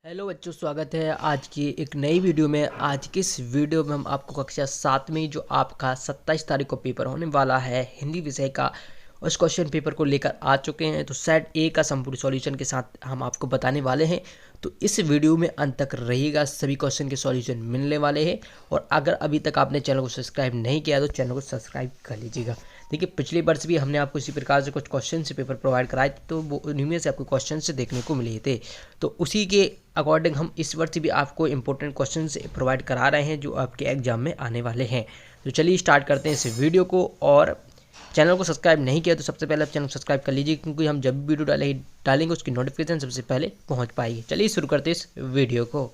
Hello बच्चों, स्वागत है आज की एक नई वीडियो में। आज की इस वीडियो में हम आपको कक्षा 7 में जो आपका 27 तारीख को पेपर होने वाला है हिंदी विषय का, उस क्वेश्चन पेपर को लेकर आ चुके हैं। तो सेट ए का संपूर्ण सॉल्यूशन के साथ हम आपको बताने वाले हैं। तो इस वीडियो में अंत तक रहिएगा, सभी क्वेश्चन के सॉल्यूशन मिलने वाले हैं। और अगर अभी तक आपने चैनल को सब्सक्राइब नहीं किया तो चैनल को सब्सक्राइब कर लीजिएगा। देखिए, पिछले वर्ष भी हमने आपको इसी प्रकार से कुछ क्वेश्चन से पेपर प्रोवाइड कराए थे, तो वो उन्हीं में से आपको क्वेश्चन से देखने को मिले थे। तो उसी के अकॉर्डिंग हम इस वर्ष भी आपको इंपॉर्टेंट क्वेश्चन प्रोवाइड करा रहे हैं जो आपके एग्जाम में आने वाले हैं। तो चलिए स्टार्ट करते हैं इस वीडियो को। और चैनल को सब्सक्राइब नहीं किया तो सबसे पहले आप चैनल को सब्सक्राइब कर लीजिए, क्योंकि हम जब भी वीडियो डालेंगे उसकी नोटिफिकेशन सबसे पहले पहुंच पाएगी। चलिए शुरू करते हैं इस वीडियो को।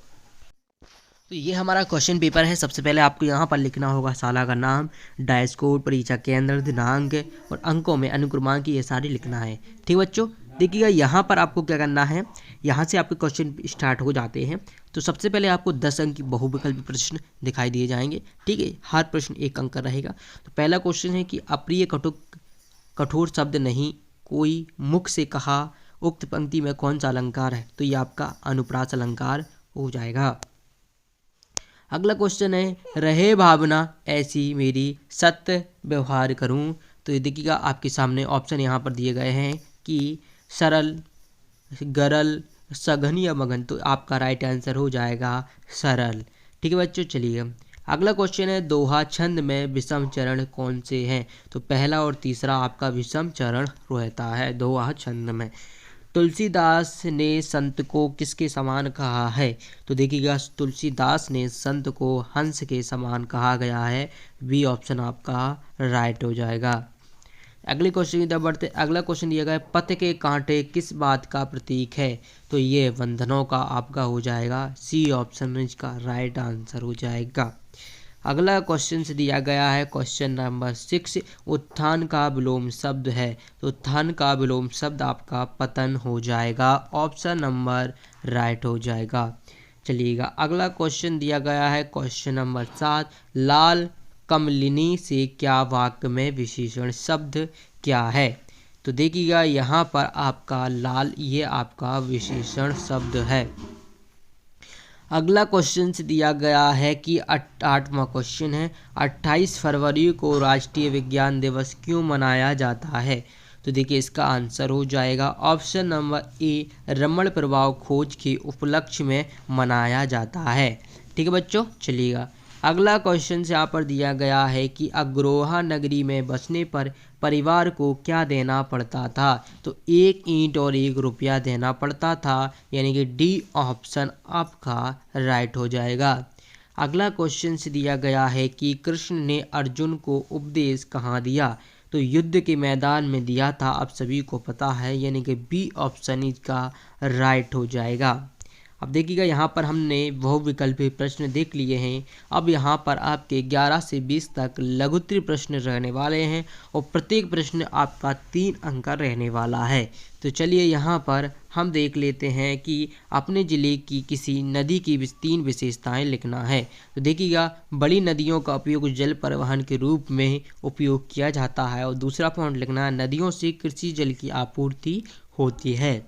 तो ये हमारा क्वेश्चन पेपर है। सबसे पहले आपको यहाँ पर लिखना होगा शाला का नाम, डैश कोड, परीक्षा केंद्र, दिनांक और अंकों में अनुक्रमांक, ये सारी लिखना है। ठीक बच्चों, देखिएगा यहाँ पर आपको क्या करना है, यहाँ से आपके क्वेश्चन स्टार्ट हो जाते हैं। तो सबसे पहले आपको 10 अंक की बहुविकल्पी प्रश्न दिखाई दिए जाएंगे। ठीक है, हर प्रश्न 1 अंक का रहेगा। तो पहला क्वेश्चन है कि अप्रिय कठोर शब्द नहीं कोई मुख से कहा, उक्त पंक्ति में कौन सा अलंकार है? तो ये आपका अनुप्रास अलंकार हो जाएगा। अगला क्वेश्चन है, रहे भावना ऐसी मेरी सत्य व्यवहार करूं। तो ये देखिएगा आपके सामने ऑप्शन यहाँ पर दिए गए हैं कि सरल, गरल, सघन या मगन। तो आपका राइट आंसर हो जाएगा सरल। ठीक है बच्चों, चलिए अगला क्वेश्चन है, दोहा छंद में विषम चरण कौन से हैं? तो पहला और तीसरा आपका विषम चरण रहता है दोहा छंद में। तुलसीदास ने संत को किसके समान कहा है? तो देखिएगा तुलसीदास ने संत को हंस के समान कहा गया है। बी ऑप्शन आपका राइट हो जाएगा। अगले क्वेश्चन की तरफ बढ़ते। अगला क्वेश्चन दिया गया है, पत के कांटे किस बात का प्रतीक है? तो ये बंधनों का आपका हो जाएगा। सी ऑप्शन इसका राइट आंसर हो जाएगा। अगला क्वेश्चन से दिया गया है क्वेश्चन नंबर 6, उत्थान का विलोम शब्द है। तो उत्थान का विलोम शब्द आपका पतन हो जाएगा। ऑप्शन नंबर राइट हो जाएगा। चलिएगा अगला क्वेश्चन दिया गया है क्वेश्चन नंबर 7, लाल कमलिनी से क्या वाक्य में विशेषण शब्द क्या है? तो देखिएगा यहाँ पर आपका लाल, ये आपका विशेषण शब्द है। अगला क्वेश्चन से दिया गया है कि 8वां क्वेश्चन है, 28 फरवरी को राष्ट्रीय विज्ञान दिवस क्यों मनाया जाता है? तो देखिए इसका आंसर हो जाएगा ऑप्शन नंबर ए, रमण प्रभाव खोज के उपलक्ष्य में मनाया जाता है। ठीक है बच्चों, चलिएगा अगला क्वेश्चन से यहाँ पर दिया गया है कि अग्रोहा नगरी में बसने पर परिवार को क्या देना पड़ता था? तो 1 ईंट और 1 रुपया देना पड़ता था, यानी कि डी ऑप्शन आपका राइट हो जाएगा। अगला क्वेश्चन से दिया गया है कि कृष्ण ने अर्जुन को उपदेश कहाँ दिया? तो युद्ध के मैदान में दिया था, आप सभी को पता है, यानी कि बी ऑप्शन इसका राइट हो जाएगा। अब देखिएगा यहाँ पर हमने बहुविकल्पी प्रश्न देख लिए हैं। अब यहाँ पर आपके 11 से 20 तक लघुत्तरीय प्रश्न रहने वाले हैं और प्रत्येक प्रश्न आपका 3 अंक का रहने वाला है। तो चलिए यहाँ पर हम देख लेते हैं कि अपने ज़िले की किसी नदी की 3 विशेषताएं लिखना है। तो देखिएगा बड़ी नदियों का उपयोग जल परिवहन के रूप में उपयोग किया जाता है। और दूसरा पॉइंट लिखना है, नदियों से कृषि जल की आपूर्ति होती है।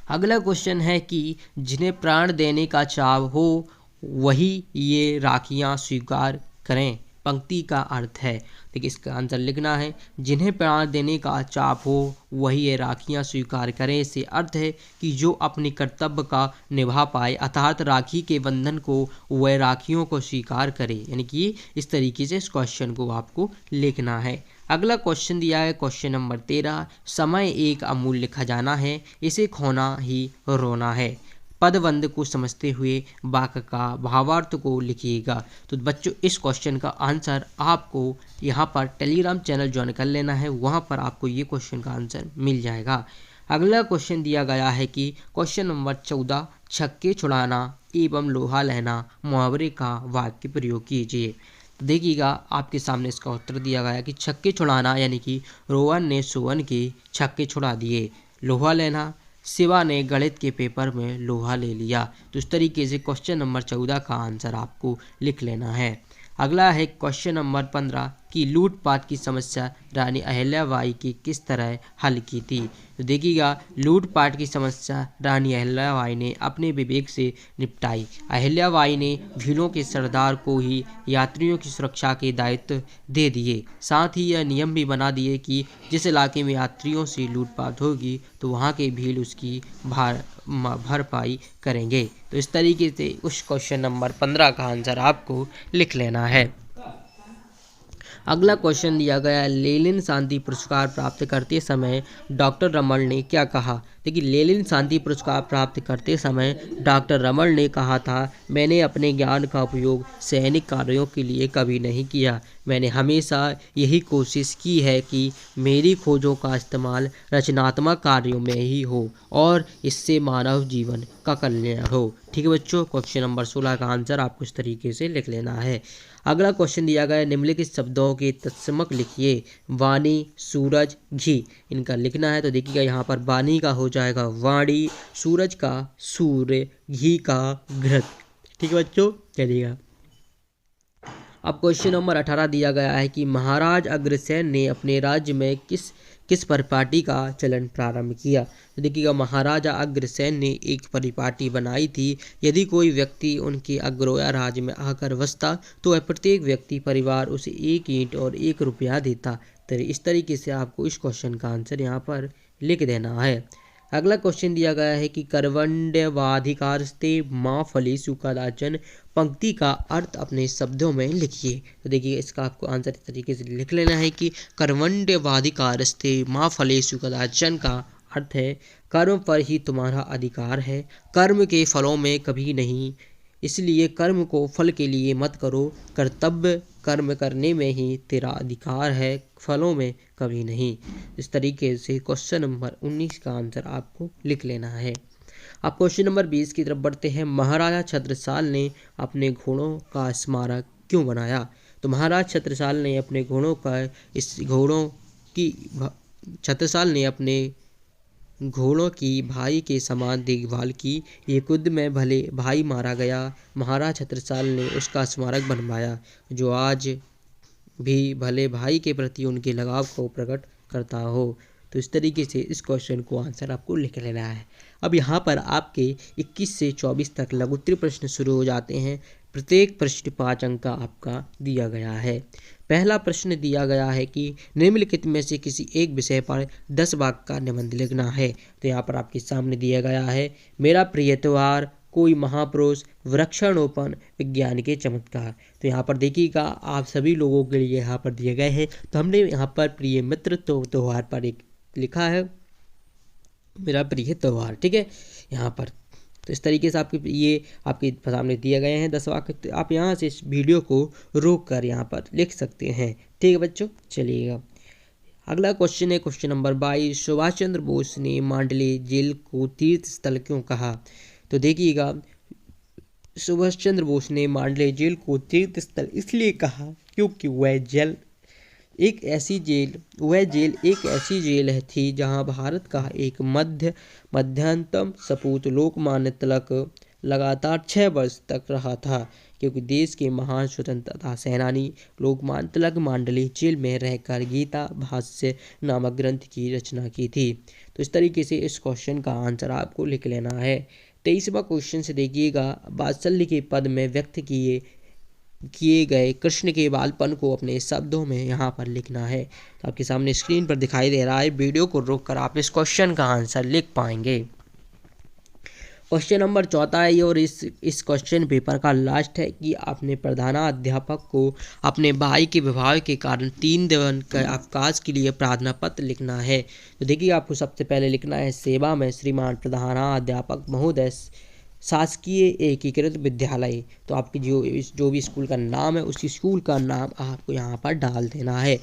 अगला क्वेश्चन है कि जिन्हें प्राण देने का चाव हो वही ये राखियां स्वीकार करें। पंक्ति का अर्थ है, देखिए इसका आंसर लिखना है, जिन्हें प्राण देने का चाव हो वही ये राखियां स्वीकार करें। इससे अर्थ है कि जो अपने कर्तव्य का निभा पाए, अर्थात राखी के बंधन को, वह राखियों को स्वीकार करे। यानी कि इस तरीके से इस क्वेश्चन को आपको लिखना है। अगला क्वेश्चन दिया है क्वेश्चन नंबर 13, समय एक अमूल्य खजाना है, इसे खोना ही रोना है। पदबंध को समझते हुए वाक्य का भावार्थ को लिखिएगा। तो बच्चों इस क्वेश्चन का आंसर आपको यहाँ पर टेलीग्राम चैनल ज्वाइन कर लेना है, वहाँ पर आपको ये क्वेश्चन का आंसर मिल जाएगा। अगला क्वेश्चन दिया गया है कि क्वेश्चन नंबर 14, छक्के छुड़ाना एवं लोहा लेना मुहावरे का वाक्य प्रयोग कीजिए। तो देखिएगा आपके सामने इसका उत्तर दिया गया कि छक्के छुड़ाना यानी कि रोहन ने सुवन के छक्के छुड़ा दिए। लोहा लेना, शिवा ने गणित के पेपर में लोहा ले लिया। तो इस तरीके से क्वेश्चन नंबर 14 का आंसर आपको लिख लेना है। अगला है क्वेश्चन नंबर 15, कि लूटपाट की समस्या रानी अहिल्याबाई की किस तरह हल की थी। तो देखिएगा, लूटपाट की समस्या रानी अहिल्याबाई ने अपने विवेक से निपटाई। अहिल्याबाई ने भीलों के सरदार को ही यात्रियों की सुरक्षा के दायित्व दे दिए। साथ ही यह नियम भी बना दिए कि जिस इलाके में यात्रियों से लूटपाट होगी तो वहाँ के भील उसकी भरपाई करेंगे। तो इस तरीके से उस क्वेश्चन नंबर 15 का आंसर आपको लिख लेना है। अगला क्वेश्चन दिया गया है, लेनिन शांति पुरस्कार प्राप्त करते समय डॉक्टर रमन ने क्या कहा। देखिए, लेनिन शांति पुरस्कार प्राप्त करते समय डॉक्टर रमन ने कहा था, मैंने अपने ज्ञान का उपयोग सैनिक कार्यों के लिए कभी नहीं किया। मैंने हमेशा यही कोशिश की है कि मेरी खोजों का इस्तेमाल रचनात्मक कार्यों में ही हो और इससे मानव जीवन का कल्याण हो। ठीक है बच्चों, क्वेश्चन नंबर 16 का आंसर आपको इस तरीके से लिख लेना है। अगला क्वेश्चन दिया गया है, निम्नलिखित शब्दों के तत्समक लिखिए। वाणी, सूरज, घी, इनका लिखना है। तो देखिएगा, यहाँ पर वाणी का हो जाएगा वाणी, सूरज का सूर्य, घी का घृत। ठीक है बच्चों, चलिएगा। अब क्वेश्चन नंबर 18 दिया गया है कि महाराज अग्रसेन ने अपने राज्य में किस परिपाटी का चलन प्रारंभ किया। तो देखिएगा, महाराजा अग्रसेन ने एक परिपाटी बनाई थी। यदि कोई व्यक्ति उनके अग्रया राज्य में आकर बसता तो वह प्रत्येक व्यक्ति परिवार उसे 1 ईंट और 1 रुपया देता। तो इस तरीके से आपको इस क्वेश्चन का आंसर यहाँ पर लिख देना है। अगला क्वेश्चन दिया गया है कि कर्मण्येवाधिकारस्ते मा फलेषु कदाचन, पंक्ति का अर्थ अपने शब्दों में लिखिए। तो देखिए, इसका आपको आंसर इस तरीके से लिख लेना है कि कर्मण्येवाधिकारस्ते मा फलेषु कदाचन का अर्थ है कर्म पर ही तुम्हारा अधिकार है, कर्म के फलों में कभी नहीं। इसलिए कर्म को फल के लिए मत करो, कर्तव्य कर्म करने में ही तेरा अधिकार है, फलों में कभी नहीं। इस तरीके से क्वेश्चन नंबर 19 का आंसर आपको लिख लेना है। अब क्वेश्चन नंबर 20 की तरफ बढ़ते हैं। महाराजा छत्रसाल ने अपने घोड़ों का स्मारक क्यों बनाया। तो महाराज छत्रसाल ने अपने घोड़ों की भाई के समान देखभाल की। एक युद्ध में भले भाई मारा गया, महाराज छत्रसाल ने उसका स्मारक बनवाया, जो आज भी भले भाई के प्रति उनके लगाव को प्रकट करता हो। तो इस तरीके से इस क्वेश्चन को आंसर आपको लिख लेना है। अब यहाँ पर आपके 21 से 24 तक लघुत्तरीय प्रश्न शुरू हो जाते हैं। प्रत्येक प्रश्न 5 अंक का आपका दिया गया है। पहला प्रश्न दिया गया है कि निम्नलिखित में से किसी एक विषय पर 10 वाक्य का निबंध लिखना है। तो यहाँ पर आपके सामने दिया गया है, मेरा प्रिय त्योहार, कोई महापुरुष, वृक्षारोपण, विज्ञान के चमत्कार। तो यहाँ पर देखिएगा, आप सभी लोगों के लिए यहाँ पर दिए गए हैं। तो हमने यहाँ पर प्रिय मित्र त्योहार पर एक लिखा है मेरा प्रिय त्योहार। ठीक है, यहाँ पर तो इस तरीके से आपके सामने दिए गए हैं 10 वाक्य। आप यहाँ से इस वीडियो को रोक कर यहाँ पर लिख सकते हैं। ठीक है बच्चों, चलिएगा। अगला क्वेश्चन है क्वेश्चन नंबर 22, सुभाष चंद्र बोस ने मांडले जेल को तीर्थ स्थल क्यों कहा। तो देखिएगा, सुभाष चंद्र बोस ने मांडले जेल को तीर्थ स्थल इसलिए कहा क्योंकि वह जेल एक ऐसी जेल थी जहां भारत का एक मध्यतम सपूत लोकमान्य तिलक लगातार 6 वर्ष तक रहा था, क्योंकि देश के महान स्वतंत्रता सेनानी लोकमान्य तिलक मांडली जेल में रहकर गीता भाष्य नामक ग्रंथ की रचना की थी। तो इस तरीके से इस क्वेश्चन का आंसर आपको लिख लेना है। 23वां क्वेश्चन से देखिएगा, वात्सल्य के पद में व्यक्त किए गए कृष्ण के बालपन को अपने शब्दों में यहाँ पर लिखना है। तो आपके सामने स्क्रीन पर दिखाई दे रहा है, वीडियो को रोककर आप इस क्वेश्चन का आंसर लिख पाएंगे। क्वेश्चन नंबर 14 है और इस क्वेश्चन पेपर का लास्ट है कि आपने प्रधानाध्यापक को अपने भाई के विवाह के कारण 3 दिन के अवकाश के लिए प्रार्थना पत्र लिखना है। तो देखिए, आपको सबसे पहले लिखना है, सेवा में श्रीमान प्रधानाध्यापक महोदय, शासकीय एकीकृत विद्यालय। तो आपकी जो भी स्कूल का नाम है उसी स्कूल का नाम आपको यहाँ पर डाल देना है।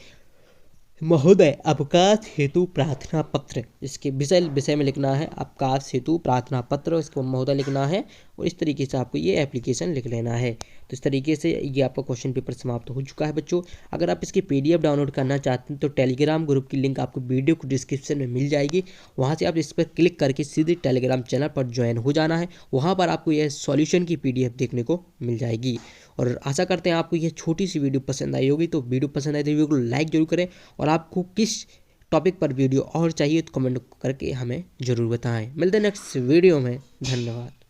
महोदय, अवकाश हेतु प्रार्थना पत्र, इसके विषय में लिखना है अवकाश हेतु प्रार्थना पत्र, इसको महोदय लिखना है और इस तरीके से आपको ये एप्लीकेशन लिख लेना है। तो इस तरीके से ये आपका क्वेश्चन पेपर समाप्त हो चुका है बच्चों। अगर आप इसकी PDF डाउनलोड करना चाहते हैं तो टेलीग्राम ग्रुप की लिंक आपको वीडियो को डिस्क्रिप्शन में मिल जाएगी। वहाँ से आप इस पर क्लिक करके सीधे टेलीग्राम चैनल पर ज्वाइन हो जाना है। वहाँ पर आपको यह सॉल्यूशन की PDF देखने को मिल जाएगी और आशा करते हैं आपको यह छोटी सी वीडियो पसंद आई होगी। तो वीडियो पसंद आई तो वीडियो को लाइक जरूर करें, और आपको किस टॉपिक पर वीडियो और चाहिए तो कमेंट करके हमें ज़रूर बताएं। मिलते हैं नेक्स्ट वीडियो में, धन्यवाद।